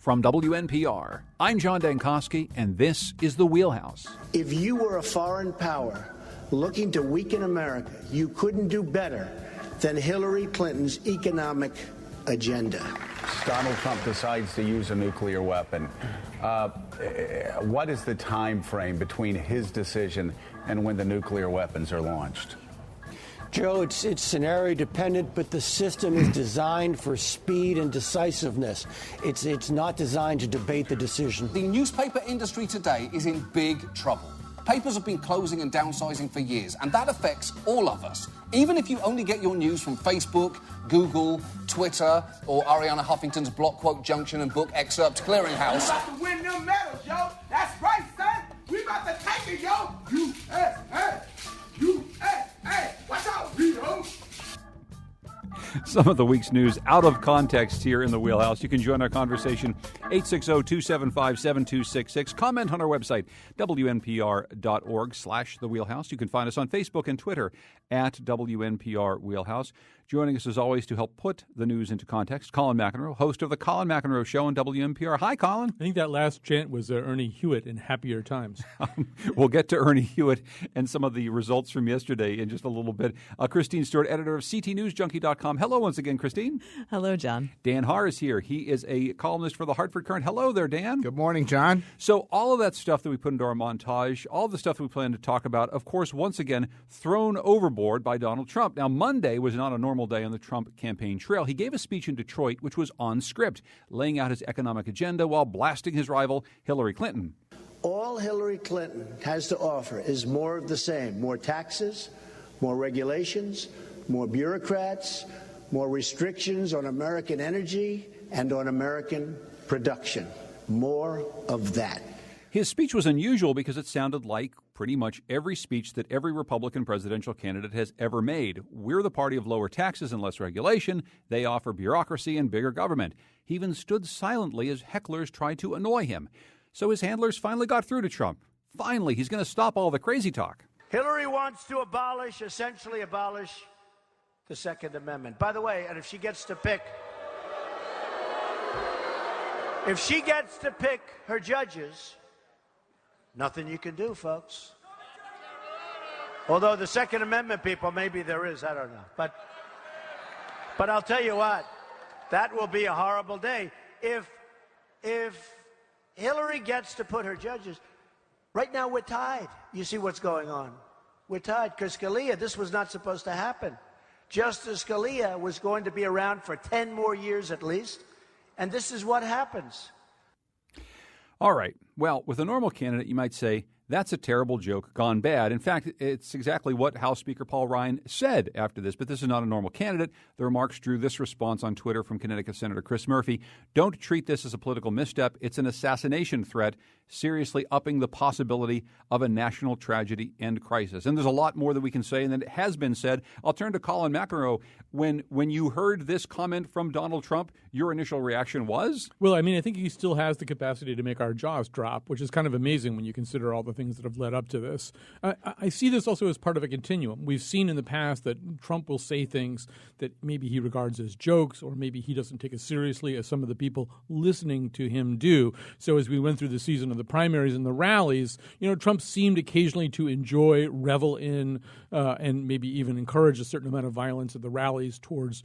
From WNPR, I'm John Dankosky, and this is The Wheelhouse. If you were a foreign power looking to weaken America, you couldn't do better than Hillary Clinton's economic agenda. Donald Trump decides to use a nuclear weapon. What is the time frame between his decision and when the nuclear weapons are launched? Joe, it's scenario dependent, but the system is designed for speed and decisiveness. It's not designed to debate the decision. The newspaper industry today is in big trouble. Papers have been closing and downsizing for years, and that affects all of us. Even if you only get your news from Facebook, Google, Twitter, or Ariana Huffington's block quote junction and book excerpt clearinghouse. We about to win them medals, yo. That's right, son. We about to take it, yo. USA. USA. Watch out, Vito. Some of the week's news out of context here in the Wheelhouse. You can join our conversation, 860-275-7266. Comment on our website, wnpr.org/The Wheelhouse. You can find us on Facebook and Twitter at WNPR Wheelhouse. Joining us, as always, to help put the news into context, Colin McEnroe, host of The Colin McEnroe Show on WNPR. Hi, Colin. I think that last chant was Ernie Hewitt in Happier Times. We'll get to Ernie Hewitt and some of the results from yesterday in just a little bit. Christine Stewart, editor of CTNewsJunkie.com. Hello once again, Christine. Hello, John. Dan Haar is here. He is a columnist for the Hartford Courant. Hello there, Dan. Good morning, John. So all of that stuff that we put into our montage, all the stuff that we plan to talk about, of course, once again, thrown overboard by Donald Trump. Now, Monday was not a normal day on the Trump campaign trail. He gave a speech in Detroit, which was on script, laying out his economic agenda while blasting his rival, Hillary Clinton. All Hillary Clinton has to offer is more of the same. More taxes, more regulations, more bureaucrats, more restrictions on American energy and on American production. More of that. His speech was unusual because it sounded like pretty much every speech that every Republican presidential candidate has ever made. We're the party of lower taxes and less regulation. They offer bureaucracy and bigger government. He even stood silently as hecklers tried to annoy him. So his handlers finally got through to Trump. Finally, he's going to stop all the crazy talk. Hillary wants to essentially abolish the Second Amendment. By the way, and if she gets to pick her judges, nothing you can do, folks. Although the Second Amendment people, maybe there is, I don't know. But I'll tell you what, that will be a horrible day. If Hillary gets to put her judges, right now we're tied. You see what's going on. We're tied because Scalia, this was not supposed to happen. Justice Scalia was going to be around for 10 more years at least, and this is what happens. All right. Well, with a normal candidate, you might say, that's a terrible joke gone bad. In fact, it's exactly what House Speaker Paul Ryan said after this, but this is not a normal candidate. The remarks drew this response on Twitter from Connecticut Senator Chris Murphy. Don't treat this as a political misstep. It's an assassination threat, seriously upping the possibility of a national tragedy and crisis. And there's a lot more that we can say, and that has been said. I'll turn to Colin McEnroe. When you heard this comment from Donald Trump, your initial reaction was? Well, I mean, I think he still has the capacity to make our jaws drop, which is kind of amazing when you consider all the things that have led up to this. I see this also as part of a continuum. We've seen in the past that Trump will say things that maybe he regards as jokes, or maybe he doesn't take as seriously as some of the people listening to him do. So as we went through the season of the primaries and the rallies, Trump seemed occasionally to enjoy, revel in, and maybe even encourage a certain amount of violence at the rallies towards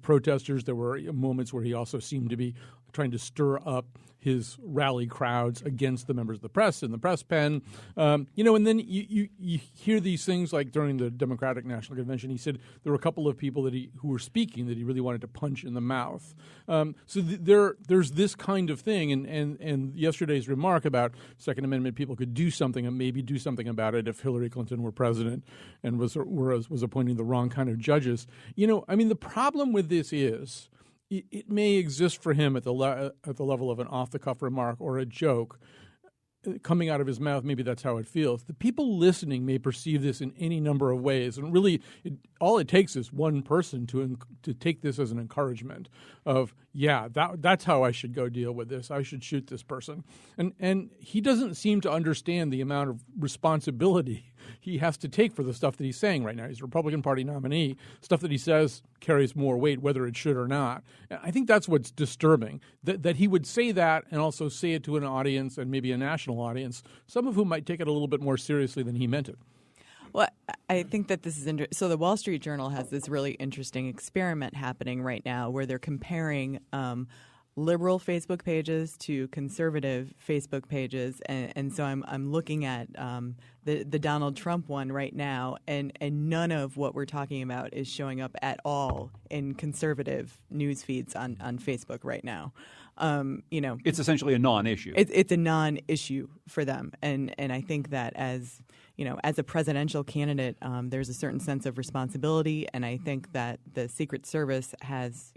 protesters. There were moments where he also seemed to be trying to stir up his rally crowds against the members of the press in the press pen. And then you hear these things like during the Democratic National Convention, he said there were a couple of people who were speaking that he really wanted to punch in the mouth. There's this kind of thing. And yesterday's remark about Second Amendment people could do something and maybe do something about it if Hillary Clinton were president and was appointing the wrong kind of judges. The problem with this is it may exist for him at the level of an off-the-cuff remark or a joke coming out of his mouth. Maybe that's how it feels. The people listening may perceive this in any number of ways, and really, all it takes is one person to take this as an encouragement of, yeah, that's how I should go deal with this. I should shoot this person, and he doesn't seem to understand the amount of responsibility he has to take for the stuff that he's saying right now. He's a Republican Party nominee. Stuff that he says carries more weight, whether it should or not. I think that's what's disturbing, that he would say that and also say it to an audience and maybe a national audience, some of whom might take it a little bit more seriously than he meant it. Well, I think that this is so the Wall Street Journal has this really interesting experiment happening right now where they're comparing liberal Facebook pages to conservative Facebook pages, and so I'm looking at the Donald Trump one right now, and none of what we're talking about is showing up at all in conservative news feeds on Facebook right now. It's essentially a non-issue. It's a non-issue for them, and I think that as a presidential candidate, there's a certain sense of responsibility, and I think that the Secret Service has,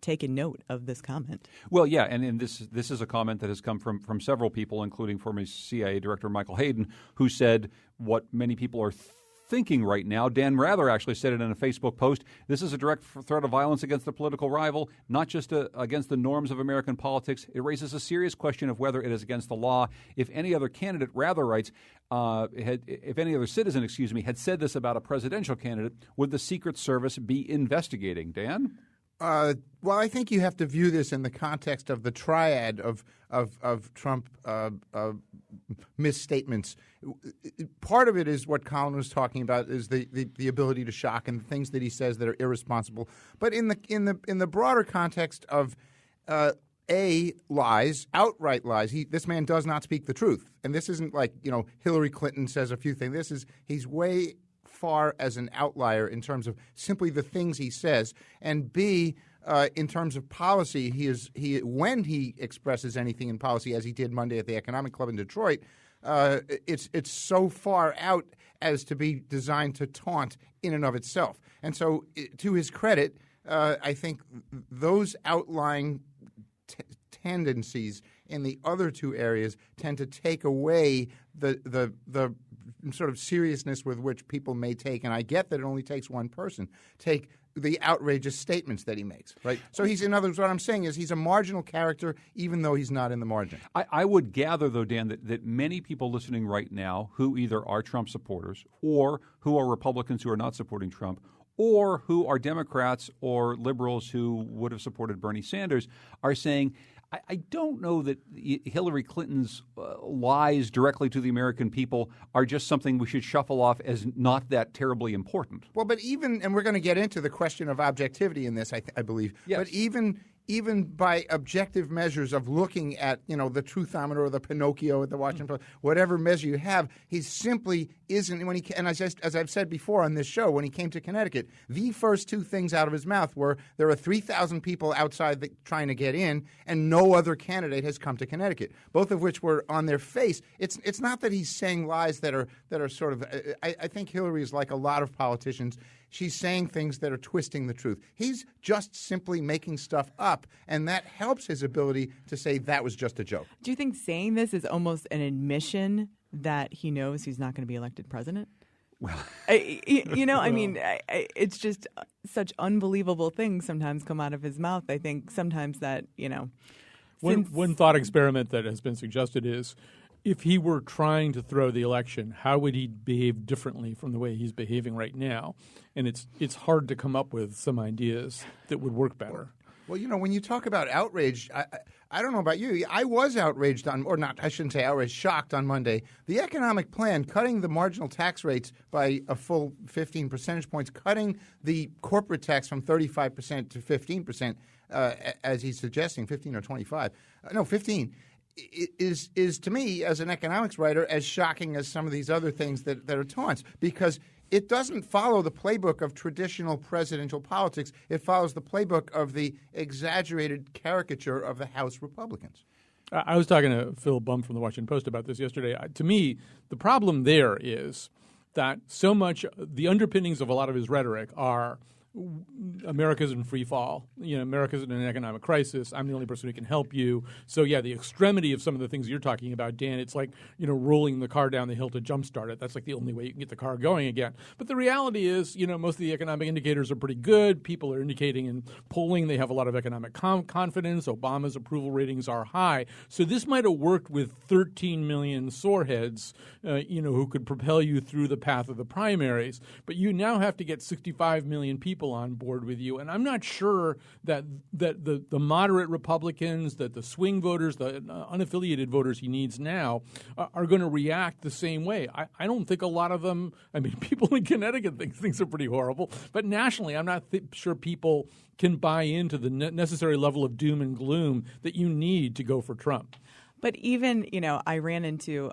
taken note of this comment. Well, yeah, and this is a comment that has come from several people, including former CIA Director Michael Hayden, who said what many people are thinking right now. Dan Rather actually said it in a Facebook post. This is a direct threat of violence against a political rival, not just against the norms of American politics. It raises a serious question of whether it is against the law. If any other candidate, Rather writes, if any other citizen, had said this about a presidential candidate, would the Secret Service be investigating? Dan? Well, I think you have to view this in the context of the triad of Trump misstatements. Part of it is what Colin was talking about, is the ability to shock and the things that he says that are irresponsible. But in the broader context of lies, outright lies. This man does not speak the truth, and this isn't like Hillary Clinton says a few things. He's way far as an outlier in terms of simply the things he says, and B, in terms of policy, when he expresses anything in policy, as he did Monday at the Economic Club in Detroit, it's so far out as to be designed to taunt in and of itself. And so, to his credit, I think those outlying tendencies in the other two areas tend to take away the sort of seriousness with which people may take, and I get that it only takes one person, take the outrageous statements that he makes. Right. So in other words, what I'm saying is he's a marginal character, even though he's not in the margin. I would gather, though, Dan, that many people listening right now who either are Trump supporters or who are Republicans who are not supporting Trump, or who are Democrats or liberals who would have supported Bernie Sanders, are saying, I don't know that Hillary Clinton's lies directly to the American people are just something we should shuffle off as not that terribly important. Well, but and we're going to get into the question of objectivity in this, I believe. Yes. But even by objective measures of looking at, the truthometer or the Pinocchio at the Washington Post, whatever measure you have, he simply isn't. And as I've said before on this show, when he came to Connecticut, the first two things out of his mouth were there are 3,000 people outside trying to get in, and no other candidate has come to Connecticut. Both of which were on their face. It's not that he's saying lies that are sort of. I think Hillary is like a lot of politicians. She's saying things that are twisting the truth. He's just simply making stuff up, and that helps his ability to say that was just a joke. Do you think saying this is almost an admission that he knows he's not going to be elected president? Well, it's just such unbelievable things sometimes come out of his mouth. I think sometimes that, One thought experiment that has been suggested is, if he were trying to throw the election, how would he behave differently from the way he's behaving right now? And it's hard to come up with some ideas that would work better. Well, when you talk about outrage, I don't know about you. I was outraged shocked on Monday. The economic plan, cutting the marginal tax rates by a full 15 percentage points, cutting the corporate tax from 35% to 15%, as he's suggesting, 15 or 25. No, 15. Is to me, as an economics writer, as shocking as some of these other things that are taunts, because it doesn't follow the playbook of traditional presidential politics. It follows the playbook of the exaggerated caricature of the House Republicans. I was talking to Phil Bum from the Washington Post about this yesterday. To me, the problem there is that so much the underpinnings of a lot of his rhetoric are America's in free fall. America's in an economic crisis. I'm the only person who can help you. So, yeah, the extremity of some of the things you're talking about, Dan, it's like, rolling the car down the hill to jumpstart it. That's like the only way you can get the car going again. But the reality is, most of the economic indicators are pretty good. People are indicating in polling they have a lot of economic confidence. Obama's approval ratings are high. So this might have worked with 13 million soreheads, who could propel you through the path of the primaries. But you now have to get 65 million people on board with you. And I'm not sure that the moderate Republicans, that the swing voters, the unaffiliated voters he needs now are going to react the same way. I don't think a lot of them, people in Connecticut think things are pretty horrible. But nationally, I'm not sure people can buy into the necessary level of doom and gloom that you need to go for Trump. But even, I ran into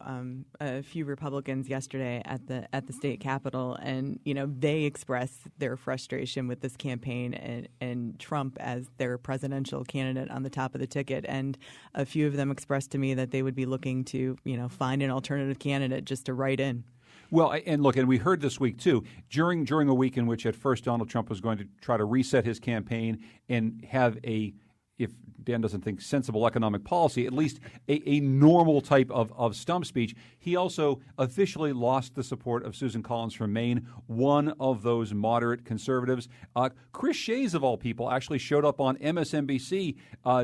a few Republicans yesterday at the state capitol, and, they expressed their frustration with this campaign and Trump as their presidential candidate on the top of the ticket. And a few of them expressed to me that they would be looking to, find an alternative candidate just to write in. Well, and look, and we heard this week, too, during a week in which at first Donald Trump was going to try to reset his campaign and have if Dan doesn't think sensible economic policy, at least a normal type of stump speech. He also officially lost the support of Susan Collins from Maine, one of those moderate conservatives. Chris Shays, of all people, actually showed up on MSNBC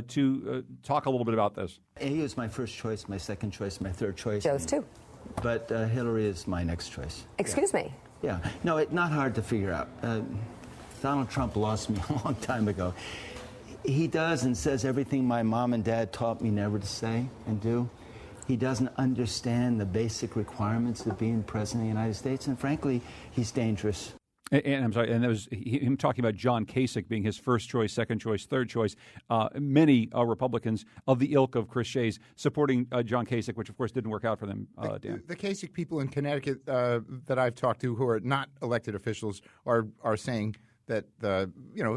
to talk a little bit about this. He was my first choice, my second choice, my third choice. Joe's too. But Hillary is my next choice. Excuse me? Yeah. No, it's not hard to figure out. Donald Trump lost me a long time ago. He does and says everything my mom and dad taught me never to say and do. He doesn't understand the basic requirements of being president of the United States, and frankly, he's dangerous. And I'm sorry, and that was him talking about John Kasich being his first choice, second choice, third choice. Many Republicans of the ilk of Chris Shays supporting John Kasich, which of course didn't work out for them, Dan. The Kasich people in Connecticut that I've talked to who are not elected officials are saying that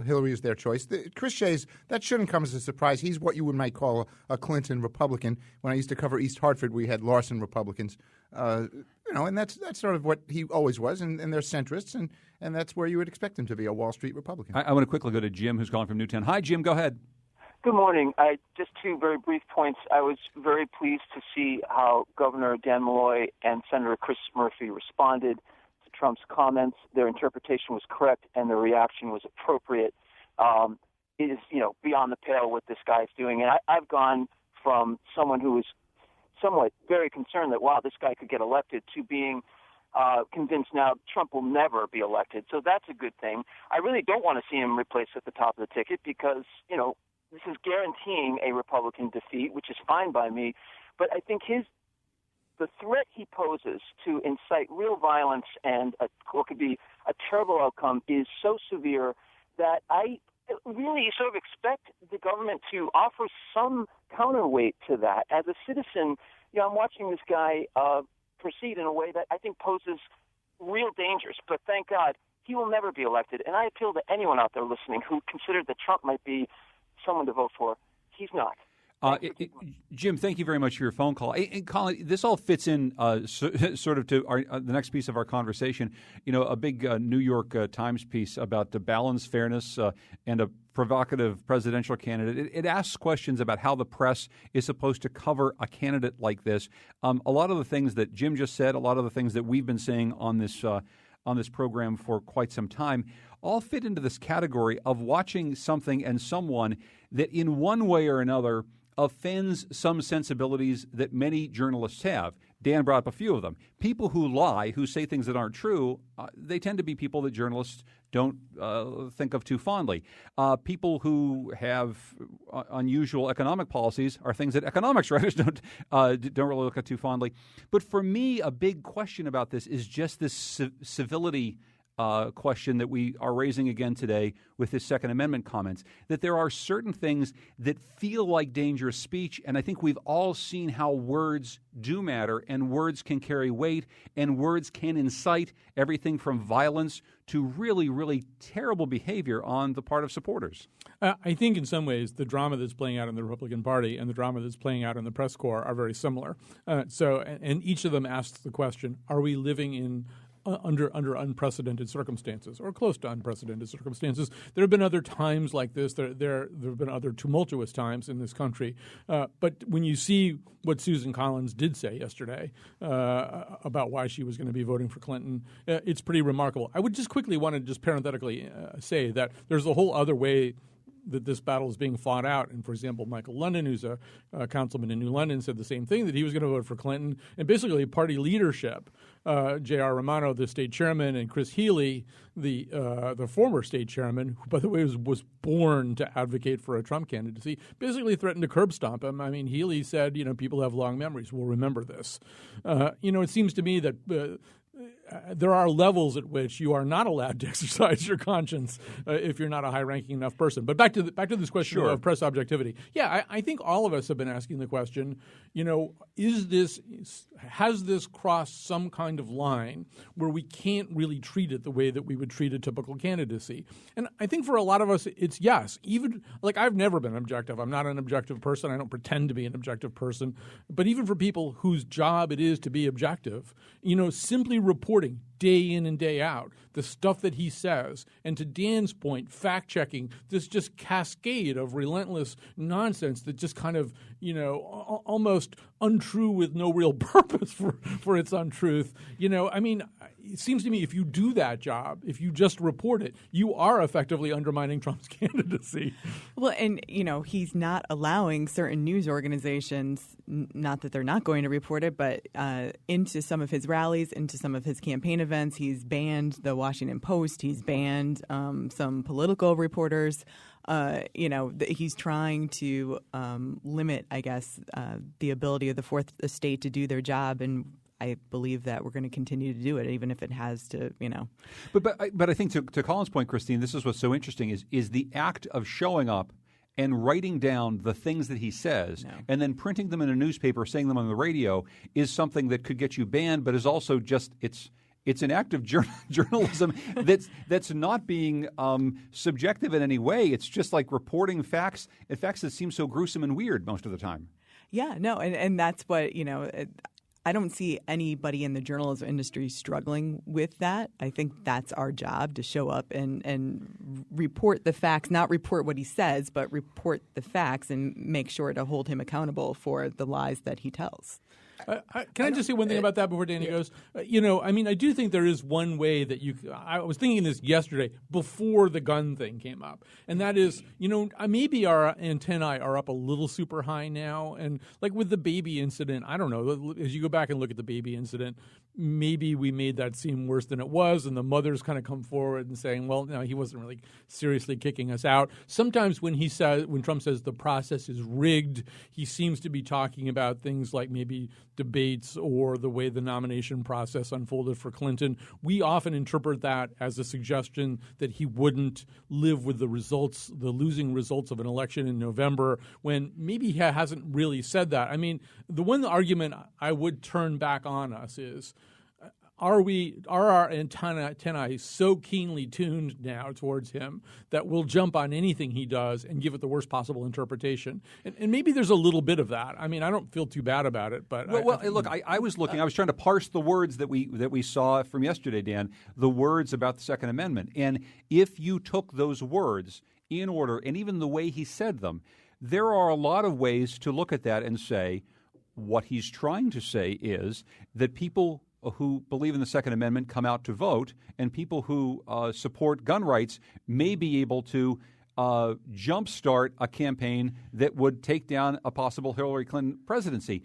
Hillary is their choice. Chris Shays, that shouldn't come as a surprise. He's what you might call a Clinton Republican. When I used to cover East Hartford, we had Larson Republicans. And that's sort of what he always was, and they're centrists, and that's where you would expect him to be, a Wall Street Republican. I want to quickly go to Jim, who's calling from Newtown. Hi, Jim. Go ahead. Good morning. Just two very brief points. I was very pleased to see how Governor Dan Malloy and Senator Chris Murphy responded to Trump's comments. Their interpretation was correct, and their reaction was appropriate. It is, beyond the pale what this guy's doing. And I've gone from someone who was somewhat very concerned that, wow, this guy could get elected, to being convinced now Trump will never be elected. So that's a good thing. I really don't want to see him replaced at the top of the ticket because, this is guaranteeing a Republican defeat, which is fine by me. But I think the threat he poses to incite real violence and what could be a terrible outcome is so severe that I really sort of expect the government to offer some counterweight to that. As a citizen, I'm watching this guy proceed in a way that I think poses real dangers. But thank God he will never be elected. And I appeal to anyone out there listening who considered that Trump might be someone to vote for. He's not. Jim, thank you very much for your phone call. And Colin, this all fits in sort of to the next piece of our conversation. A big New York Times piece about the balance, fairness, and a provocative presidential candidate. It asks questions about how the press is supposed to cover a candidate like this. A lot of the things that Jim just said, a lot of the things that we've been saying on this program for quite some time, all fit into this category of watching something and someone that in one way or another offends some sensibilities that many journalists have. Dan brought up a few of them. People who lie, who say things that aren't true, they tend to be people that journalists don't think of too fondly. People who have unusual economic policies are things that economics writers don't really look at too fondly. But for me, a big question about this is just this civility question that we are raising again today with his Second Amendment comments, that there are certain things that feel like dangerous speech, and I think we've all seen how words do matter, and words can carry weight, and words can incite everything from violence to really, really terrible behavior on the part of supporters. I think in some ways the drama that's playing out in the Republican Party and the drama that's playing out in the press corps are very similar. And each of them asks the question, are we living in under unprecedented circumstances, or close to unprecedented circumstances. There have been other times like this. There have been other tumultuous times in this country. But when you see what Susan Collins did say yesterday about why she was going to be voting for Clinton, it's pretty remarkable. I would just quickly want to just parenthetically say that there's a whole other way that this battle is being fought out. And, for example, Michael London, who's a councilman in New London, said the same thing, that he was going to vote for Clinton. And basically party leadership, J.R. Romano, the state chairman, and Chris Healy, the former state chairman, who, by the way, was born to advocate for a Trump candidacy, basically threatened to curb stomp him. I mean, Healy said, people have long memories. We'll remember this. It seems to me that there are levels at which you are not allowed to exercise your conscience if you're not a high-ranking enough person. But back to this question of press objectivity. Yeah, I think all of us have been asking the question, has this crossed some kind of line where we can't really treat it the way that we would treat a typical candidacy? And I think for a lot of us, it's yes. Even like I've never been objective. I'm not an objective person. I don't pretend to be an objective person. But even for people whose job it is to be objective, simply reporting day in and day out the stuff that he says, and to Dan's point, fact-checking this just cascade of relentless nonsense that just kind of, almost untrue with no real purpose for its untruth. It seems to me if you do that job, if you just report it, you are effectively undermining Trump's candidacy. Well, and, he's not allowing certain news organizations, not that they're not going to report it, but into some of his rallies, into some of his campaign events. He's banned the Washington Post. He's banned some political reporters. He's trying to limit, I guess, the ability of the Fourth Estate to do their job, and I believe that we're going to continue to do it, even if it has to, But I think to Colin's point, Christine, this is what's so interesting is the act of showing up and writing down the things that he says and then printing them in a newspaper, saying them on the radio is something that could get you banned, but is also just it's an act of journalism that's not being subjective in any way. It's just like reporting facts that seem so gruesome and weird most of the time. Yeah, no, and that's what, I don't see anybody in the journalism industry struggling with that. I think that's our job, to show up and report the facts, not report what he says, but report the facts and make sure to hold him accountable for the lies that he tells. Can I just say one thing about that before Danny goes? I do think there is one way that I was thinking this yesterday before the gun thing came up, and that is, maybe our antennae are up a little super high now, and like with the baby incident, I don't know, as you go back and look at the baby incident, maybe we made that seem worse than it was, and the mothers kind of come forward and saying, well, no, he wasn't really seriously kicking us out. Sometimes when Trump says the process is rigged, he seems to be talking about things like maybe debates or the way the nomination process unfolded for Clinton. We often interpret that as a suggestion that he wouldn't live with the losing results of an election in November, when maybe he hasn't really said that. I mean, the one argument I would turn back on us is, are our antennae so keenly tuned now towards him that we'll jump on anything he does and give it the worst possible interpretation? And maybe there's a little bit of that. I mean, I don't feel too bad about it, but I was looking. I was trying to parse the words that we saw from yesterday, Dan. The words about the Second Amendment, and if you took those words in order, and even the way he said them, there are a lot of ways to look at that and say what he's trying to say is that people who believe in the Second Amendment come out to vote, and people who support gun rights may be able to jumpstart a campaign that would take down a possible Hillary Clinton presidency.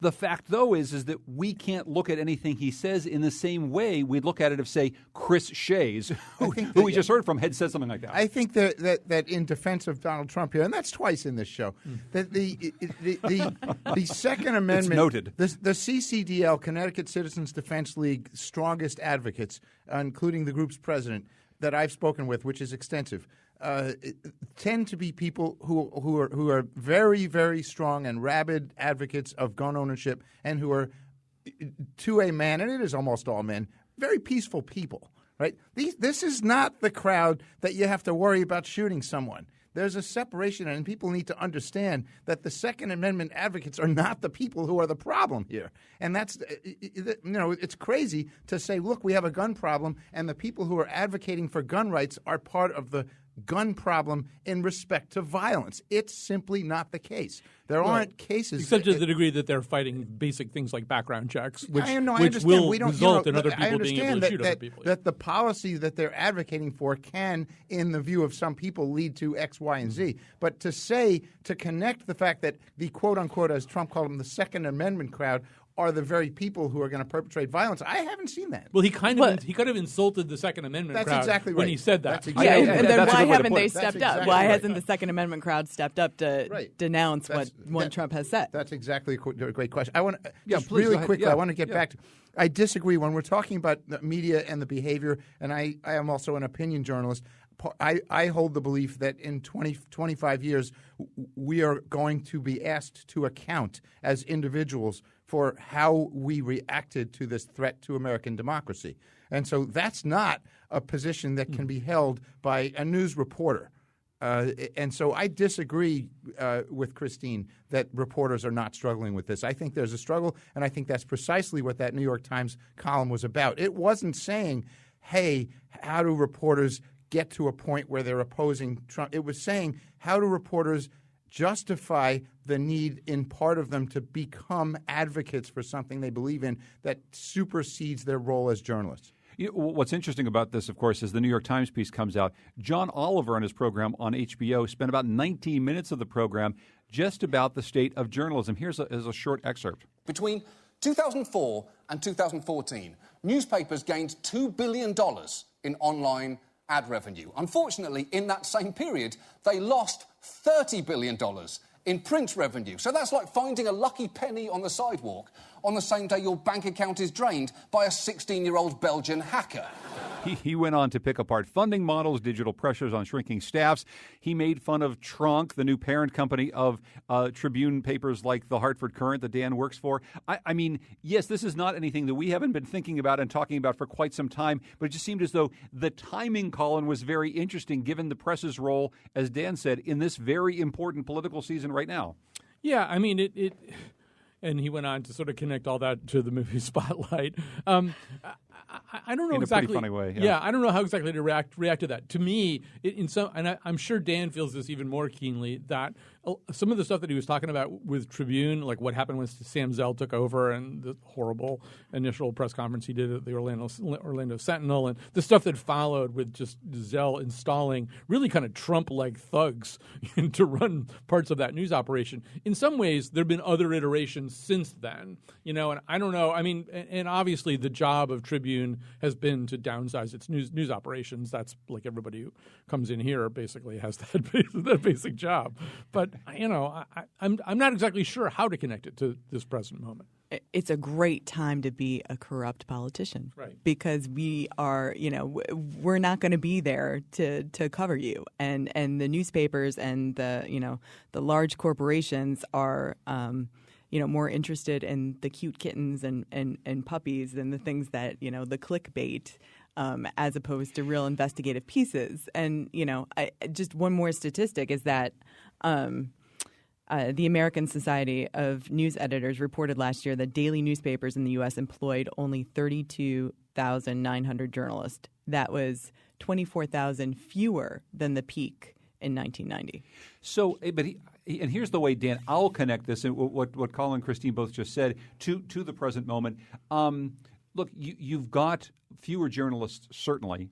The fact, though, is that we can't look at anything he says in the same way we'd look at it if, say, Chris Shays, who we just heard from, had said something like that. I think that in defense of Donald Trump here, and that's twice in this show, that the Second Amendment, it's noted. The CCDL, Connecticut Citizens Defense League, strongest advocates, including the group's president that I've spoken with, which is extensive, tend to be people who are very, very strong and rabid advocates of gun ownership, and who are, to a man, and it is almost all men, very peaceful people. Right? This is not the crowd that you have to worry about shooting someone. There's a separation, and people need to understand that the Second Amendment advocates are not the people who are the problem here. And that's, it's crazy to say, look, we have a gun problem, and the people who are advocating for gun rights are part of the gun problem in respect to violence. It's simply not the case. There aren't cases. Except to the degree that they're fighting basic things like background checks, which understand. will We don't, result in other people being able to shoot other people. That the policy that they're advocating for can, in the view of some people, lead to X, Y, and Z. But to connect the fact that the quote-unquote, as Trump called them, the Second Amendment crowd, are the very people who are going to perpetrate violence. I haven't seen that. Well, he kind of insulted the Second Amendment crowd exactly right. when he said that. That's exactly and then why haven't they stepped exactly up? Why right. hasn't the Second Amendment crowd stepped up to denounce what Trump has said? That's exactly a great question. I want to please, really quickly. I want to get back to. I disagree when we're talking about the media and the behavior, and I am also an opinion journalist. I hold the belief that in 25 years, we are going to be asked to account as individuals for how we reacted to this threat to American democracy. And so that's not a position that can be held by a news reporter. And so I disagree with Christine that reporters are not struggling with this. I think there's a struggle, and I think that's precisely what that New York Times column was about. It wasn't saying, hey, how do reporters get to a point where they're opposing Trump? It was saying, how do reporters justify the need in part of them to become advocates for something they believe in that supersedes their role as journalists? What's interesting about this, of course, is the New York Times piece comes out. John Oliver on his program on HBO spent about 19 minutes of the program just about the state of journalism. Here's a short excerpt. Between 2004 and 2014, newspapers gained $2 billion in online ad revenue. Unfortunately, in that same period, they lost $30 billion in print revenue. So that's like finding a lucky penny on the sidewalk on the same day your bank account is drained by a 16-year-old Belgian hacker. He went on to pick apart funding models, digital pressures on shrinking staffs. He made fun of Tronc, the new parent company of Tribune papers like the Hartford Courant that Dan works for. I mean, yes, this is not anything that we haven't been thinking about and talking about for quite some time, but it just seemed as though the timing, Colin, was very interesting given the press's role, as Dan said, in this very important political season right now. Yeah, I mean, it and he went on to sort of connect all that to the movie Spotlight. I don't know in exactly. In a pretty funny way. Yeah, I don't know how exactly to react to that. To me, I'm sure Dan feels this even more keenly, that some of the stuff that he was talking about with Tribune, like what happened when Sam Zell took over and the horrible initial press conference he did at the Orlando Sentinel, and the stuff that followed with just Zell installing really kind of Trump-like thugs to run parts of that news operation. In some ways, there have been other iterations since then, and I don't know. I mean, and obviously the job of Tribune has been to downsize its news operations. That's like everybody who comes in here basically has that basic job. But I'm not exactly sure how to connect it to this present moment. It's a great time to be a corrupt politician, right? Because we are, we're not going to be there to cover you, and the newspapers and the large corporations are. More interested in the cute kittens and puppies than the things that, the clickbait, as opposed to real investigative pieces. And, just one more statistic is that the American Society of News Editors reported last year that daily newspapers in the U.S. employed only 32,900 journalists. That was 24,000 fewer than the peak in 1990. So, but and here's the way, Dan, I'll connect this and what Colin and Christine both just said to the present moment. Look, you've got fewer journalists certainly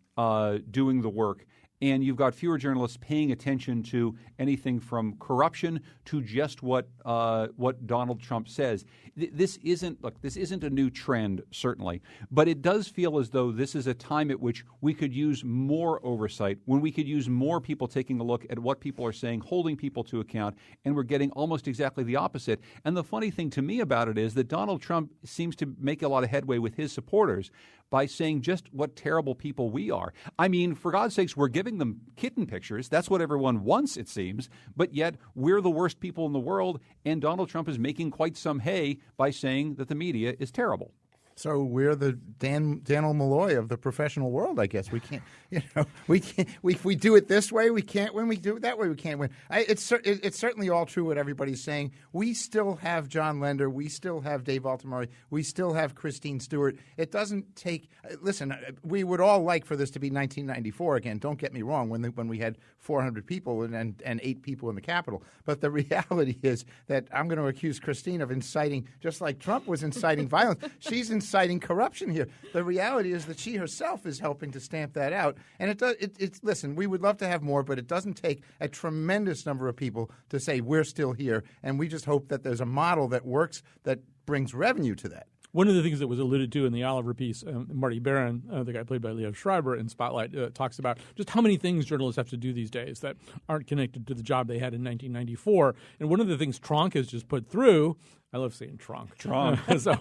doing the work, and you've got fewer journalists paying attention to anything from corruption to just what Donald Trump says. This isn't a new trend, certainly, but it does feel as though this is a time at which we could use more oversight, when we could use more people taking a look at what people are saying, holding people to account, and we're getting almost exactly the opposite. And the funny thing to me about it is that Donald Trump seems to make a lot of headway with his supporters by saying just what terrible people we are. I mean, for God's sakes, we're giving them kitten pictures. That's what everyone wants, it seems. But yet we're the worst people in the world, and Donald Trump is making quite some hay by saying that the media is terrible. So we're the Daniel Malloy of the professional world, I guess. We can't, we can't. If we do it this way, we can't win. We do it that way, we can't win. It's certainly all true what everybody's saying. We still have John Lender. We still have Dave Altamari. We still have Christine Stewart. It doesn't take. Listen, we would all like for this to be 1994 again. Don't get me wrong. When we had 400 people and 8 people in the Capitol. But the reality is that I'm going to accuse Christine of inciting, just like Trump was inciting violence. She's inciting corruption here. The reality is that she herself is helping to stamp that out. And listen, we would love to have more, but it doesn't take a tremendous number of people to say we're still here. And we just hope that there's a model that works that brings revenue to that. One of the things that was alluded to in the Oliver piece, Marty Barron, the guy played by Leo Schreiber in Spotlight, talks about just how many things journalists have to do these days that aren't connected to the job they had in 1994. And one of the things Tronc has just put through, I love saying Tronc. So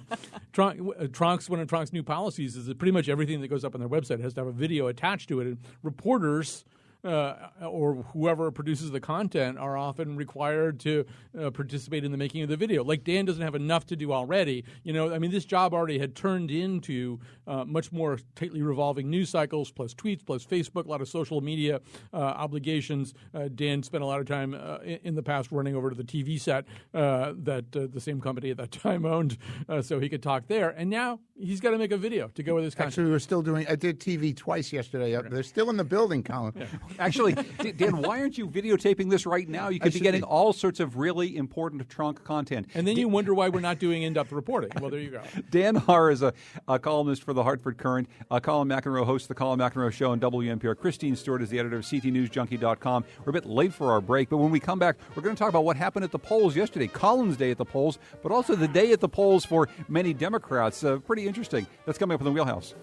one of Tronc's new policies is that pretty much everything that goes up on their website has to have a video attached to it. And reporters or whoever produces the content are often required to participate in the making of the video. Like Dan doesn't have enough to do already. This job already had turned into much more tightly revolving news cycles, plus tweets, plus Facebook, a lot of social media obligations. Dan spent a lot of time in the past running over to the TV set that the same company at that time owned, so he could talk there. And now he's got to make a video to go with his content. Actually, we're still doing. I did TV twice yesterday. They're still in the building, Colin. Yeah. Actually, Dan, why aren't you videotaping this right now? You could be getting all sorts of really important Tronc content. And then you wonder why we're not doing in-depth reporting. Well, there you go. Dan Haar is a columnist for the Hartford Courant. Colin McEnroe hosts the Colin McEnroe Show on WNPR. Christine Stewart is the editor of CTNewsJunkie.com. We're a bit late for our break, but when we come back, we're going to talk about what happened at the polls yesterday. Colin's Day at the polls, but also the day at the polls for many Democrats. Pretty interesting. That's coming up in the Wheelhouse.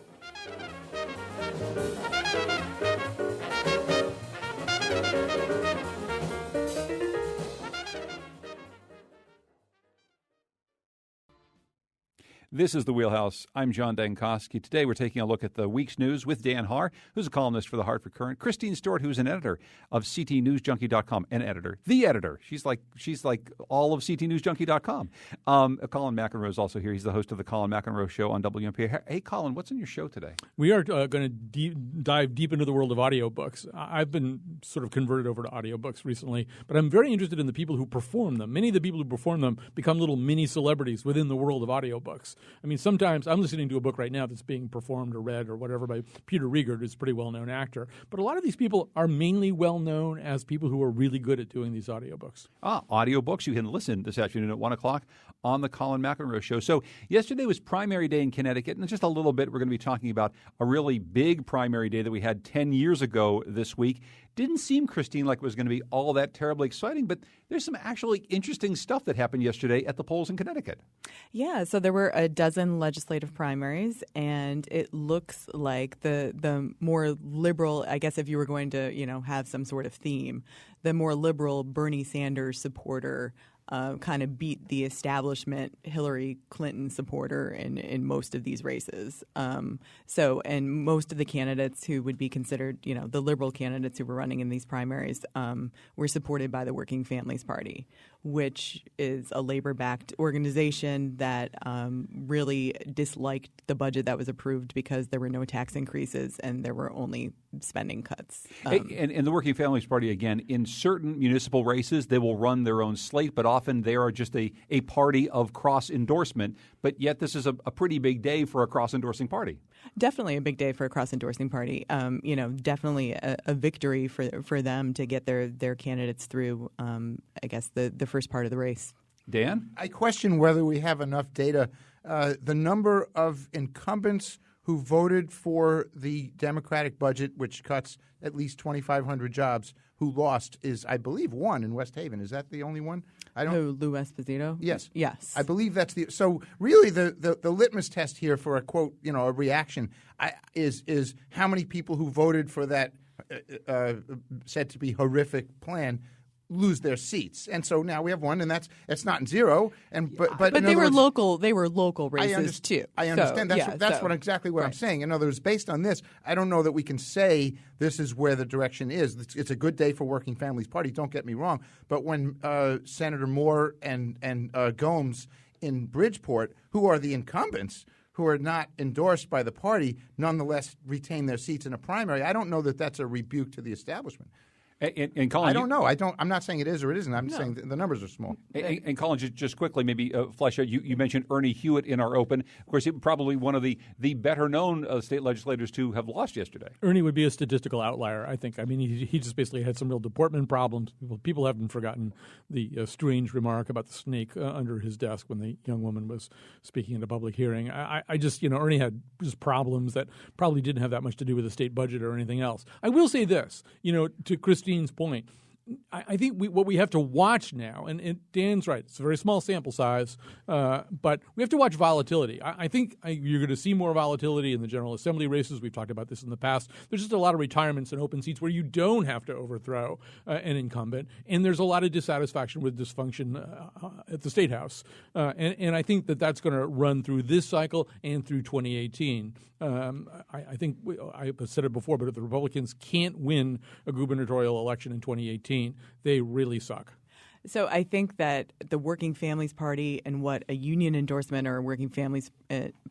This is The Wheelhouse. I'm John Dankosky. Today we're taking a look at the week's news with Dan Haar, who's a columnist for the Hartford Courant, Christine Stewart, who's an editor of CTNewsJunkie.com, the editor. She's like all of CTNewsJunkie.com. Colin McEnroe is also here. He's the host of the Colin McEnroe Show on WNPR. Hey, Colin, what's in your show today? We are going to dive deep into the world of audiobooks. I've been sort of converted over to audiobooks recently, but I'm very interested in the people who perform them. Many of the people who perform them become little mini celebrities within the world of audiobooks. I mean, sometimes I'm listening to a book right now that's being performed or read or whatever by Peter Riegert, who's a pretty well-known actor. But a lot of these people are mainly well-known as people who are really good at doing these audiobooks. Audiobooks. You can listen this afternoon at 1 o'clock on the Colin McEnroe Show. So yesterday was primary day in Connecticut, and in just a little bit we're going to be talking about a really big primary day that we had 10 years ago this week. Didn't seem, Christine, like it was going to be all that terribly exciting, but there's some actually interesting stuff that happened yesterday at the polls in Connecticut. Yeah, so there were a dozen legislative primaries, and it looks like the more liberal, I guess if you were going to, have some sort of theme, the more liberal Bernie Sanders supporter kind of beat the establishment Hillary Clinton supporter in most of these races. And most of the candidates who would be considered, the liberal candidates who were running in these primaries were supported by the Working Families Party, which is a labor-backed organization that really disliked the budget that was approved because there were no tax increases and there were only spending cuts. And the Working Families Party, again, in certain municipal races, they will run their own slate, but often they are just a party of cross-endorsement. But yet this is a pretty big day for a cross-endorsing party. Definitely a big day for a cross-endorsing party. Definitely a victory for them to get their candidates through, I guess, the first part of the race. Dan? I question whether we have enough data. The number of incumbents who voted for the Democratic budget, which cuts at least 2,500 jobs, who lost is, I believe, one in West Haven. Is that the only one? Lou Esposito? Yes. Yes. I believe that's the – so really the litmus test here for a quote, a reaction is how many people who voted for that said to be horrific plan lose their seats. And so now we have one, and it's not zero. But they were local. They were local races too. I understand. That's exactly what I'm saying. In other words, based on this, I don't know that we can say this is where the direction is. It's a good day for Working Families Party. Don't get me wrong. But when Senator Moore and Gomes in Bridgeport, who are the incumbents, who are not endorsed by the party nonetheless retain their seats in a primary. I don't know that that's a rebuke to the establishment. And Colin, I don't know. I'm not saying it is or it isn't. I'm saying the numbers are small. And Colin, just quickly, maybe flesh out. You mentioned Ernie Hewitt in our open. Of course, probably one of the better known state legislators to have lost yesterday. Ernie would be a statistical outlier, I think. I mean, he just basically had some real deportment problems. People haven't forgotten the strange remark about the snake under his desk when the young woman was speaking in a public hearing. I just, Ernie had just problems that probably didn't have that much to do with the state budget or anything else. I will say this, to Christine's point, I think what we have to watch now, and Dan's right, it's a very small sample size, but we have to watch volatility. I think you're going to see more volatility in the General Assembly races. We've talked about this in the past. There's just a lot of retirements and open seats where you don't have to overthrow an incumbent, and there's a lot of dissatisfaction with dysfunction at the State House. And I think that's going to run through this cycle and through 2018. I think I said it before, but if the Republicans can't win a gubernatorial election in 2018, they really suck. So I think that the Working Families Party and what a union endorsement or a Working Families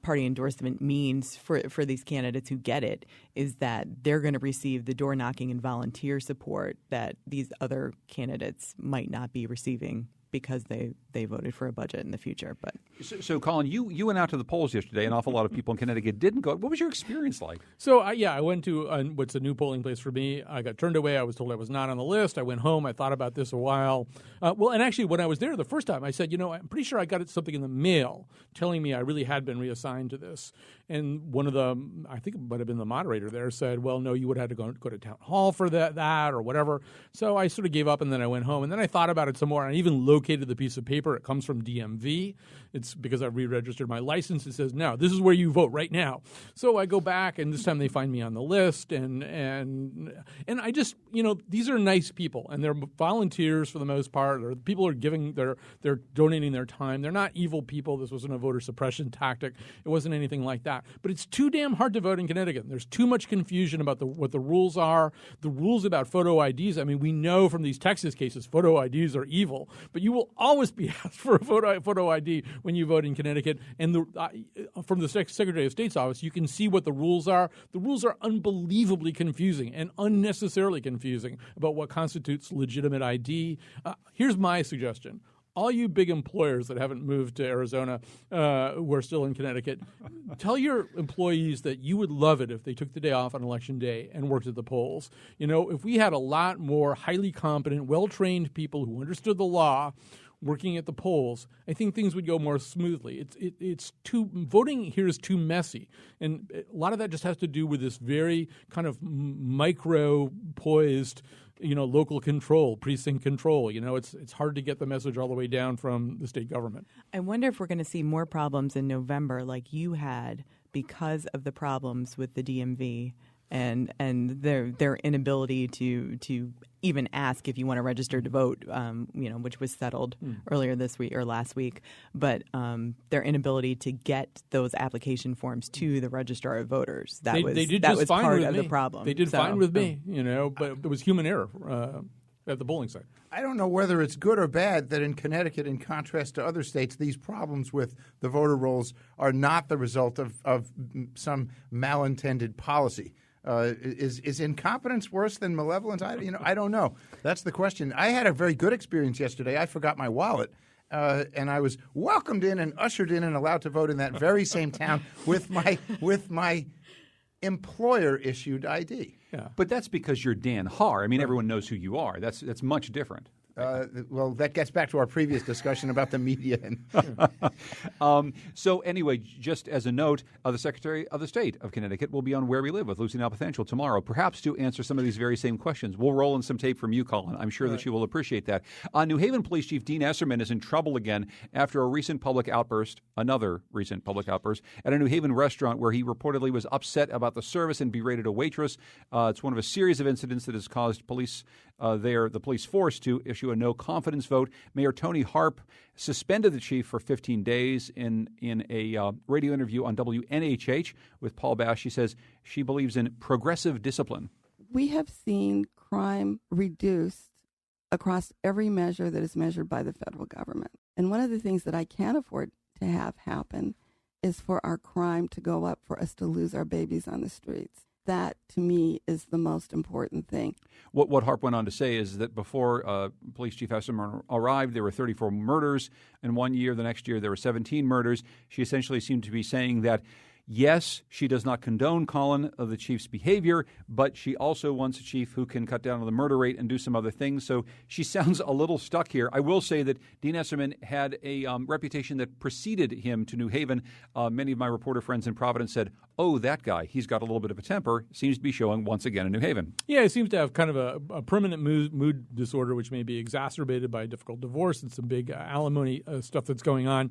Party endorsement means for these candidates who get it is that they're going to receive the door-knocking and volunteer support that these other candidates might not be receiving because they voted for a budget in the future. But so Colin, you went out to the polls yesterday. An awful lot of people in Connecticut didn't go. What was your experience like? So, I went to what's a new polling place for me. I got turned away. I was told I was not on the list. I went home. I thought about this a while. And actually, when I was there the first time, I said, I'm pretty sure I got something in the mail telling me I really had been reassigned to this. And one of I think it might have been the moderator there, said, well, no, you would have had to go to town hall for that or whatever. So I sort of gave up, and then I went home. And then I thought about it some more, and I even located the piece of paper. It comes from DMV. It's because I re-registered my license. It says, no, this is where you vote right now. So I go back, and this time they find me on the list. And I just, these are nice people, and they're volunteers for the most part, or people are they're donating their time. They're not evil people. This wasn't a voter suppression tactic. It wasn't anything like that. But it's too damn hard to vote in Connecticut. There's too much confusion about what the rules are, the rules about photo IDs. I mean, we know from these Texas cases photo IDs are evil, but you will always be asked for a photo ID when you vote in Connecticut. And from the Secretary of State's office, you can see what the rules are. The rules are unbelievably confusing and unnecessarily confusing about what constitutes legitimate ID. Here's my suggestion. All you big employers that haven't moved to Arizona who are still in Connecticut, tell your employees that you would love it if they took the day off on Election Day and worked at the polls. If we had a lot more highly competent, well-trained people who understood the law working at the polls, I think things would go more smoothly. Voting here is too messy, and a lot of that just has to do with this very kind of micro-poised local control, precinct control. It's hard to get the message all the way down from the state government. I wonder if we're going to see more problems in November like you had because of the problems with the DMV and their inability to even ask if you want to register to vote, which was settled earlier this week or last week, but their inability to get those application forms to the registrar of voters. That was part of the problem. They did fine with me, but there was human error at the polling site. I don't know whether it's good or bad that in Connecticut, in contrast to other states, these problems with the voter rolls are not the result of some malintended policy. Is incompetence worse than malevolence? I don't know. That's the question. I had a very good experience yesterday. I forgot my wallet, and I was welcomed in and ushered in and allowed to vote in that very same town with my employer-issued ID. Yeah. But that's because you're Dan Haar. I mean, everyone knows who you are. That's much different. Well, that gets back to our previous discussion about the media. So anyway, just as a note, the Secretary of the State of Connecticut will be on Where We Live with Lucy Nalpathanchel tomorrow, perhaps to answer some of these very same questions. We'll roll in some tape from you, Colin. I'm sure that you will appreciate that. New Haven Police Chief Dean Esserman is in trouble again after another recent public outburst at a New Haven restaurant where he reportedly was upset about the service and berated a waitress. It's one of a series of incidents that has caused the police force to issue a no-confidence vote. Mayor Tony Harp suspended the chief for 15 days in a radio interview on WNHH with Paul Bash. She says she believes in progressive discipline. We have seen crime reduced across every measure that is measured by the federal government. And one of the things that I can't afford to have happen is for our crime to go up, for us to lose our babies on the streets. That, to me, is the most important thing. What Harp went on to say is that before Police Chief Esserman arrived, there were 34 murders in 1 year. The next year, there were 17 murders. She essentially seemed to be saying that, yes, she does not condone, Colin, of the chief's behavior, but she also wants a chief who can cut down on the murder rate and do some other things. So she sounds a little stuck here. I will say that Dean Esserman had a reputation that preceded him to New Haven. Many of my reporter friends in Providence said, oh, that guy, he's got a little bit of a temper, seems to be showing once again in New Haven. Yeah, he seems to have kind of a permanent mood disorder, which may be exacerbated by a difficult divorce and some big alimony stuff that's going on.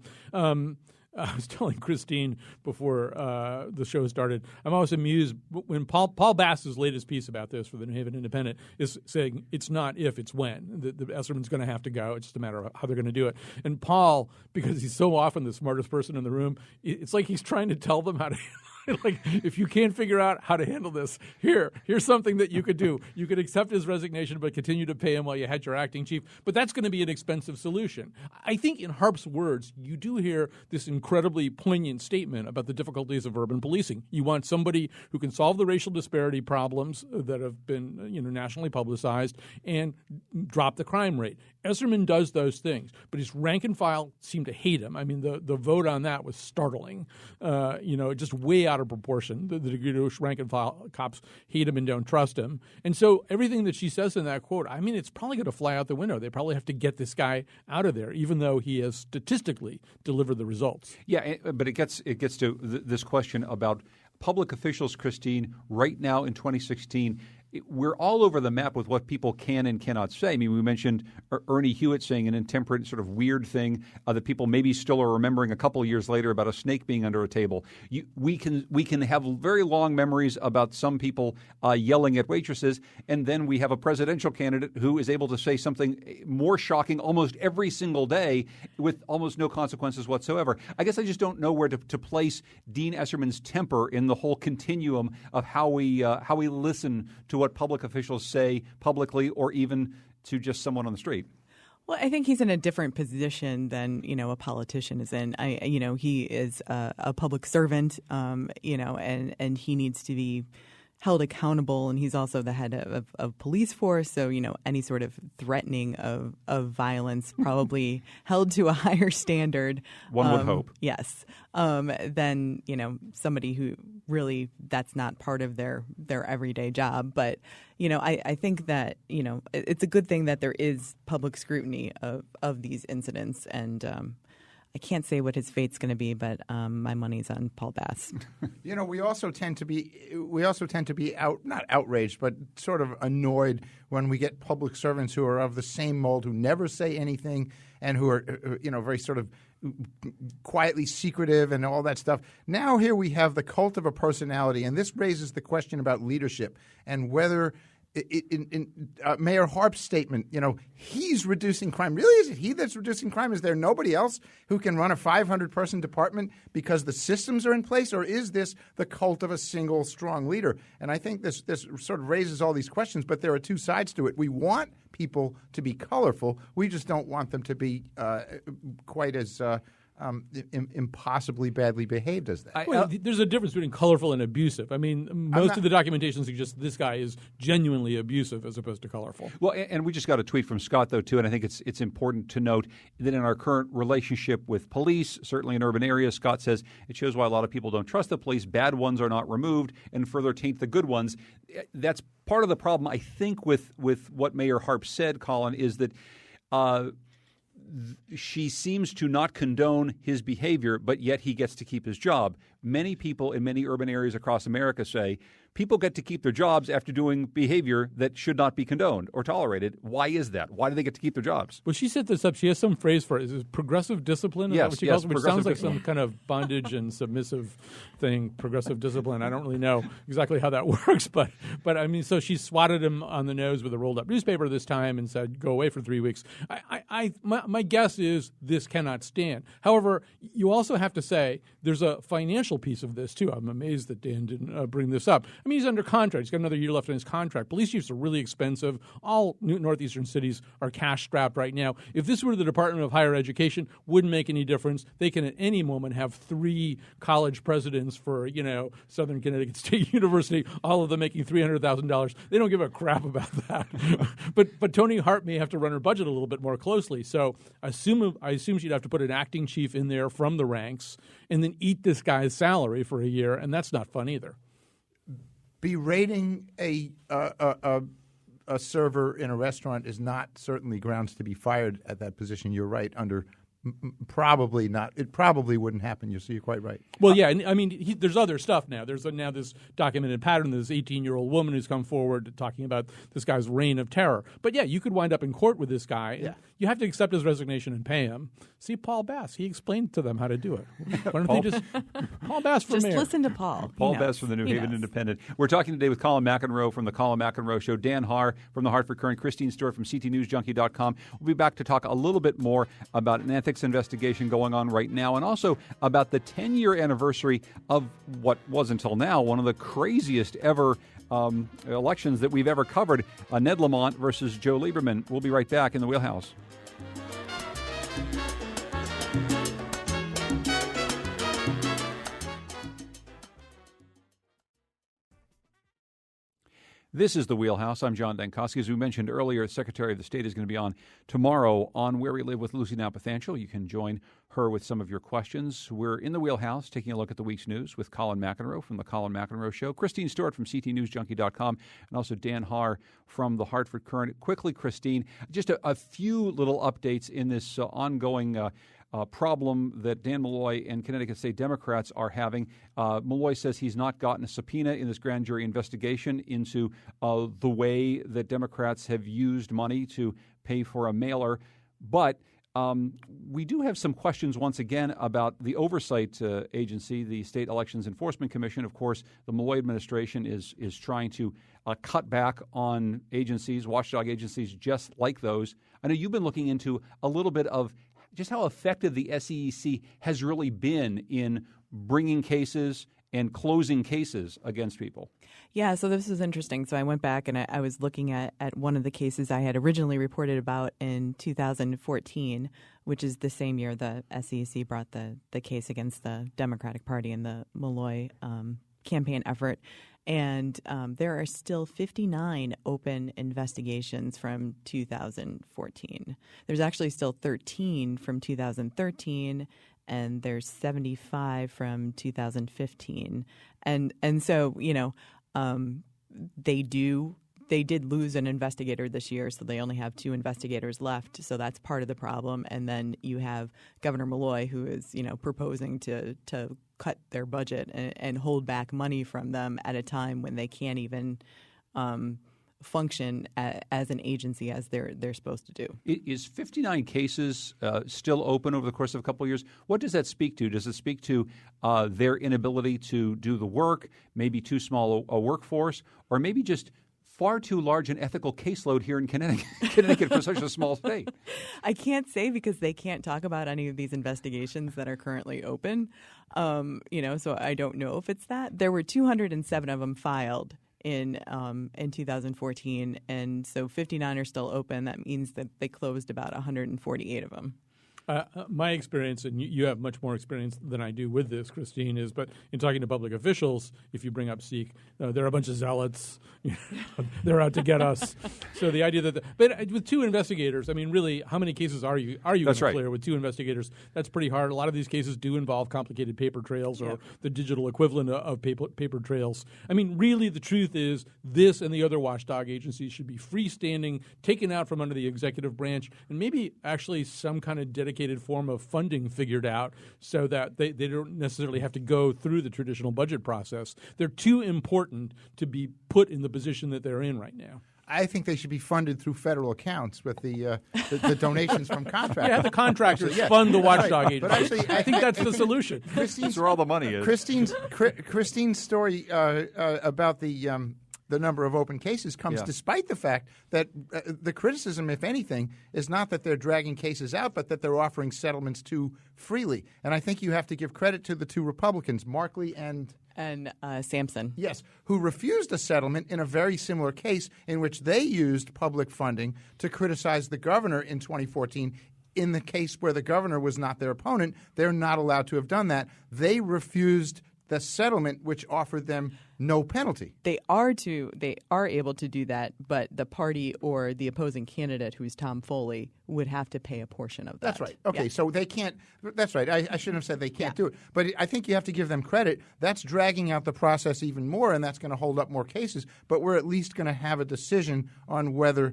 I was telling Christine before the show started, I'm always amused when Paul Bass's latest piece about this for the New Haven Independent is saying it's not if, it's when. The Esserman's going to have to go. It's just a matter of how they're going to do it. And Paul, because he's so often the smartest person in the room, it's like he's trying to tell them how to like, if you can't figure out how to handle this, here's something that you could do. You could accept his resignation but continue to pay him while you had your acting chief. But that's going to be an expensive solution. I think in Harp's words, you do hear this incredibly poignant statement about the difficulties of urban policing. You want somebody who can solve the racial disparity problems that have been nationally publicized and drop the crime rate. Esserman does those things, but his rank and file seem to hate him. I mean, the vote on that was startling. Just way out of proportion. The degree to which rank and file cops hate him and don't trust him. And so everything that she says in that quote, I mean, it's probably going to fly out the window. They probably have to get this guy out of there, even though he has statistically delivered the results. Yeah, but it gets to this question about public officials, Christine, right now in 2016. We're all over the map with what people can and cannot say. I mean, we mentioned Ernie Hewitt saying an intemperate sort of weird thing that people maybe still are remembering a couple of years later about a snake being under a table. We can have very long memories about some people yelling at waitresses, and then we have a presidential candidate who is able to say something more shocking almost every single day with almost no consequences whatsoever. I guess I just don't know where to place Dean Esserman's temper in the whole continuum of how we listen to what public officials say publicly or even to just someone on the street. Well, I think he's in a different position than, a politician is in. He is a public servant, and he needs to be held accountable, and he's also the head of police force. So, any sort of threatening of violence probably held to a higher standard. One would hope. Yes. Than, somebody who really that's not part of their everyday job. But, I think that, it's a good thing that there is public scrutiny of these incidents. And I can't say what his fate's going to be, but my money's on Paul Bass. We also tend to be not outraged, but sort of annoyed when we get public servants who are of the same mold, who never say anything, and who are very sort of quietly secretive and all that stuff. Now here we have the cult of a personality, and this raises the question about leadership and whether in Mayor Harp's statement, he's reducing crime. Really, is it he that's reducing crime? Is there nobody else who can run a 500-person department because the systems are in place? Or is this the cult of a single strong leader? And I think this sort of raises all these questions, but there are two sides to it. We want people to be colorful. We just don't want them to be quite as impossibly badly behaved as that. There's a difference between colorful and abusive. I mean, most of the documentation suggests this guy is genuinely abusive as opposed to colorful. Well, and we just got a tweet from Scott, though, too, and I think it's important to note that in our current relationship with police, certainly in urban areas, Scott says it shows why a lot of people don't trust the police. Bad ones are not removed and further taint the good ones. That's part of the problem, I think, with what Mayor Harp said, Colin, is that she seems to not condone his behavior, but yet he gets to keep his job. Many people in many urban areas across America say people get to keep their jobs after doing behavior that should not be condoned or tolerated. Why is that? Why do they get to keep their jobs? Well, she set this up. She has some phrase for it. Is it progressive discipline? Is that what she calls it? Which sounds like some kind of bondage and submissive thing, progressive discipline. I don't really know exactly how that works. But I mean, so she swatted him on the nose with a rolled up newspaper this time and said, go away for 3 weeks. My guess is this cannot stand. However, you also have to say there's a financial piece of this, too. I'm amazed that Dan didn't bring this up. I mean, he's under contract. He's got another year left on his contract. Police chiefs are really expensive. All northeastern cities are cash-strapped right now. If this were the Department of Higher Education, wouldn't make any difference. They can at any moment have 3 college presidents for, Southern Connecticut State University, all of them making $300,000. They don't give a crap about that. But Tony Hart may have to run her budget a little bit more closely. So I assume she'd have to put an acting chief in there from the ranks and then eat this guy's salary for a year, and that's not fun either. Berating a server in a restaurant is not certainly grounds to be fired at that position. You're right. Probably not. It probably wouldn't happen. You're quite right. Well, yeah. I mean, there's other stuff now. There's now this documented pattern. There's this 18-year-old woman who's come forward talking about this guy's reign of terror. But, yeah, you could wind up in court with this guy. Yeah. You have to accept his resignation and pay him. See Paul Bass. He explained to them how to do it. Why don't they just Paul Bass for just mayor. Listen to Paul. Paul Bass from the New Haven Independent. We're talking today with Colin McEnroe from the Colin McEnroe Show, Dan Haar from the Hartford Courant, Christine Stewart from CTNewsJunkie.com. We'll be back to talk a little bit more about an ethics investigation going on right now and also about the 10-year anniversary of what was until now one of the craziest ever elections that we've ever covered, Ned Lamont versus Joe Lieberman. We'll be right back in the Wheelhouse. This is the Wheelhouse. I'm John Dankosky. As we mentioned earlier, Secretary of the State is going to be on tomorrow on Where We Live with Lucy Nalpathanchil. You can join her with some of your questions. We're in the Wheelhouse taking a look at the week's news with Colin McEnroe from the Colin McEnroe Show, Christine Stewart from CTNewsJunkie.com, and also Dan Haar from the Hartford Courant. Quickly, Christine, just a few little updates in this ongoing problem that Dan Malloy and Connecticut State Democrats are having. Malloy says he's not gotten a subpoena in this grand jury investigation into the way that Democrats have used money to pay for a mailer. But we do have some questions once again about the oversight agency, the State Elections Enforcement Commission. Of course, the Malloy administration is trying to cut back on agencies, watchdog agencies just like those. I know you've been looking into a little bit of just how effective the SEC has really been in bringing cases and closing cases against people. Yeah, so this is interesting. So I went back and I was looking at one of the cases I had originally reported about in 2014, which is the same year the SEC brought the case against the Democratic Party in the Malloy campaign effort. And there are still 59 open investigations from 2014. There's actually still 13 from 2013, and there's 75 from 2015. And so, they did lose an investigator this year, so they only have 2 investigators left. So that's part of the problem. And then you have Governor Malloy, who is, proposing to cut their budget and hold back money from them at a time when they can't even function as an agency as they're supposed to do. Is 59 cases still open over the course of a couple of years? What does that speak to? Does it speak to their inability to do the work, maybe too small a workforce, or maybe just far too large an ethical caseload here in Connecticut for such a small state? I can't say because they can't talk about any of these investigations that are currently open. So I don't know if it's that. There were 207 of them filed in 2014, and so 59 are still open. That means that they closed about 148 of them. My experience, and you have much more experience than I do with this, Christine, is but in talking to public officials, if you bring up Sikh, they're a bunch of zealots. They're out to get us. So the idea that but with 2 investigators, I mean, really, how many cases are you in the clear with 2 investigators? That's pretty hard. A lot of these cases do involve complicated paper trails or the digital equivalent of paper trails. I mean, really, the truth is this and the other watchdog agencies should be freestanding, taken out from under the executive branch, and maybe actually some kind of dedicated form of funding figured out so that they don't necessarily have to go through the traditional budget process. They're too important to be put in the position that they're in right now. I think they should be funded through federal accounts with the donations from contractors. Yeah, the contractors fund the watchdog agency. But actually, I think that's the solution. That's where all the money is. Christine's story about the the number of open cases comes despite the fact that the criticism, if anything, is not that they're dragging cases out, but that they're offering settlements too freely. And I think you have to give credit to the two Republicans, Markley and Sampson. Yes, who refused a settlement in a very similar case in which they used public funding to criticize the governor in 2014. In the case where the governor was not their opponent, they're not allowed to have done that. They refused the settlement, which offered them no penalty. They are able to do that, but the party or the opposing candidate, who's Tom Foley, would have to pay a portion of that. That's right. Okay, so they can't – that's right. I shouldn't have said they can't do it. But I think you have to give them credit. That's dragging out the process even more, and that's going to hold up more cases. But we're at least going to have a decision on whether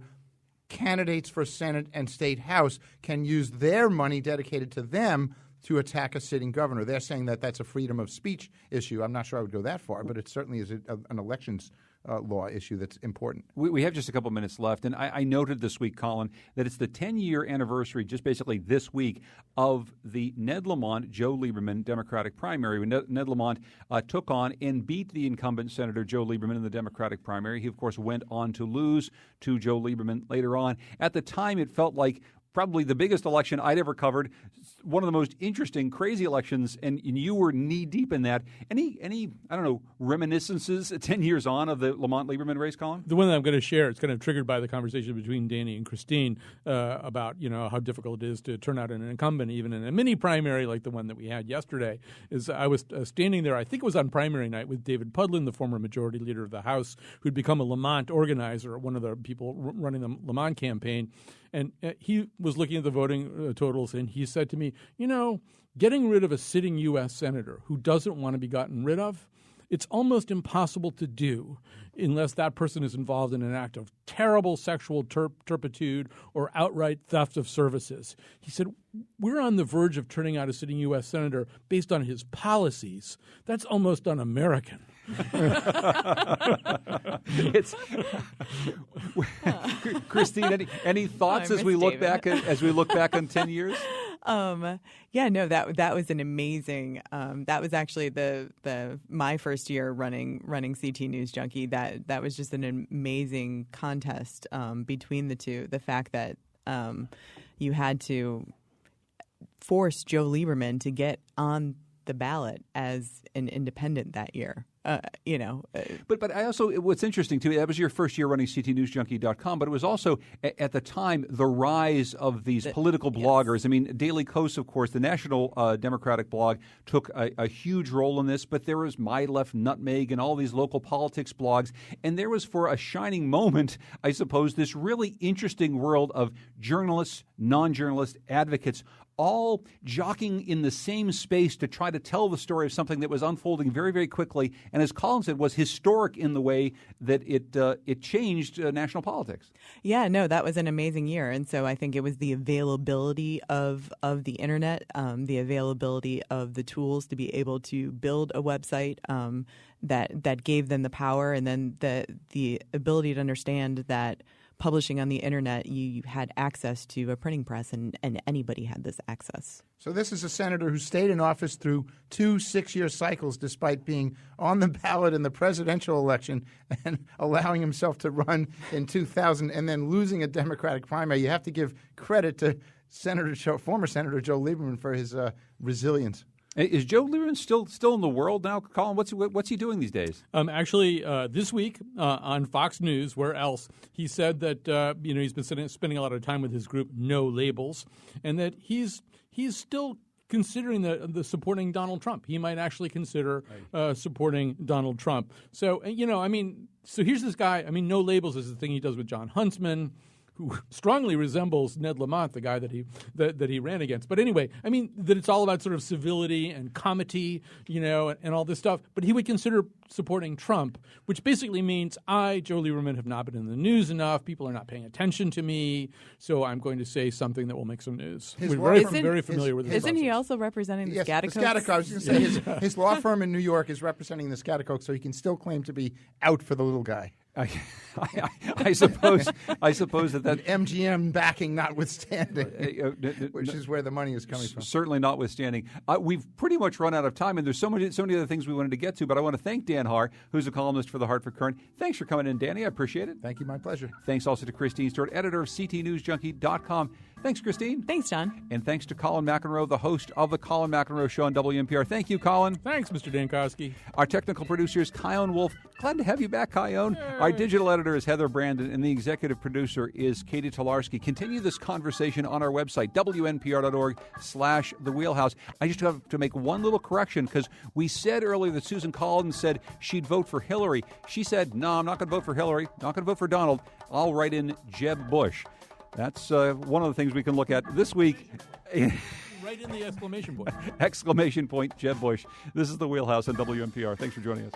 candidates for Senate and State House can use their money dedicated to them to attack a sitting governor. They're saying that that's a freedom of speech issue. I'm not sure I would go that far, but it certainly is an elections law issue that's important. We have just a couple minutes left, and I noted this week, Colin, that it's the 10-year anniversary, just basically this week, of the Ned Lamont-Joe Lieberman Democratic primary. When Ned Lamont took on and beat the incumbent Senator Joe Lieberman in the Democratic primary. He, of course, went on to lose to Joe Lieberman later on. At the time, it felt like probably the biggest election I'd ever covered, one of the most interesting, crazy elections, and you were knee-deep in that. Any I don't know, reminiscences 10 years on of the Lamont-Lieberman race, Colin? The one that I'm going to share, it's kind of triggered by the conversation between Danny and Christine about, how difficult it is to turn out an incumbent, even in a mini primary like the one that we had yesterday, is I was standing there, I think it was on primary night, with David Pudlin, the former majority leader of the House, who'd become a Lamont organizer, one of the people running the Lamont campaign. And he was looking at the voting totals, and he said to me, getting rid of a sitting U.S. senator who doesn't want to be gotten rid of, it's almost impossible to do unless that person is involved in an act of terrible sexual turpitude or outright theft of services. He said, we're on the verge of turning out a sitting U.S. senator based on his policies. That's almost un-American. Christine, any thoughts as we look back on 10 years? That was an amazing. That was actually my first year running CT News Junkie. That was just an amazing contest between the two. The fact that you had to force Joe Lieberman to get on the ballot as an independent that year. But I also, what's interesting too, that was your first year running ctnewsjunkie.com, but it was also at the time the rise of these political bloggers. Yes. I mean, Daily Kos, of course, the national Democratic blog, took a huge role in this, but there was My Left Nutmeg and all these local politics blogs, and there was, for a shining moment, I suppose, this really interesting world of journalists, non-journalists, advocates, all jockeying in the same space to try to tell the story of something that was unfolding very, very quickly, and as Colin said, was historic in the way that it changed national politics. Yeah, no, that was an amazing year, and so I think it was the availability of the internet, the availability of the tools to be able to build a website that gave them the power, and then the ability to understand that publishing on the internet, you had access to a printing press, and anybody had this access. So this is a senator who stayed in office through 2 6-year cycles despite being on the ballot in the presidential election and allowing himself to run in 2000 and then losing a Democratic primary. You have to give credit to former Senator Joe Lieberman for his resilience. Is Joe Lieberman still in the world now, Colin? What's he doing these days? Actually, this week on Fox News, where else, he said that he's been spending a lot of time with his group No Labels, and that he's still considering the supporting Donald Trump. He might actually consider supporting Donald Trump. So so here's this guy. I mean, No Labels is the thing he does with John Huntsman, who strongly resembles Ned Lamont, the guy that he ran against. But anyway, I mean, that it's all about sort of civility and comity, and all this stuff. But he would consider supporting Trump, which basically means Joe Lieberman, have not been in the news enough. People are not paying attention to me, so I'm going to say something that will make some news. We're very familiar with this. Isn't he also representing the Scaticokes? The Scaticokes. I was going to say his law firm in New York is representing the Scaticokes, so he can still claim to be out for the little guy. I suppose that MGM backing notwithstanding, which is where the money is coming from. Certainly notwithstanding. We've pretty much run out of time, and there's so many other things we wanted to get to, but I want to thank Dan Haar, who's a columnist for the Hartford Courant. Thanks for coming in, Danny. I appreciate it. Thank you. My pleasure. Thanks also to Christine Stewart, editor of CTNewsJunkie.com. Thanks, Christine. Thanks, John. And thanks to Colin McEnroe, the host of the Colin McEnroe Show on WNPR. Thank you, Colin. Thanks, Mr. Dankowski. Our technical producer is Kyone Wolf. Glad to have you back, Kyone. Our digital editor is Heather Brandon, and the executive producer is Katie Tolarski. Continue this conversation on our website, WNPR.org/The Wheelhouse. I just have to make one little correction, because we said earlier that Susan Collins said she'd vote for Hillary. She said, no, I'm not going to vote for Hillary, not going to vote for Donald. I'll write in Jeb Bush. That's one of the things we can look at this week. Right in the exclamation point. Exclamation point, Jeb Bush. This is The Wheelhouse on WNPR. Thanks for joining us.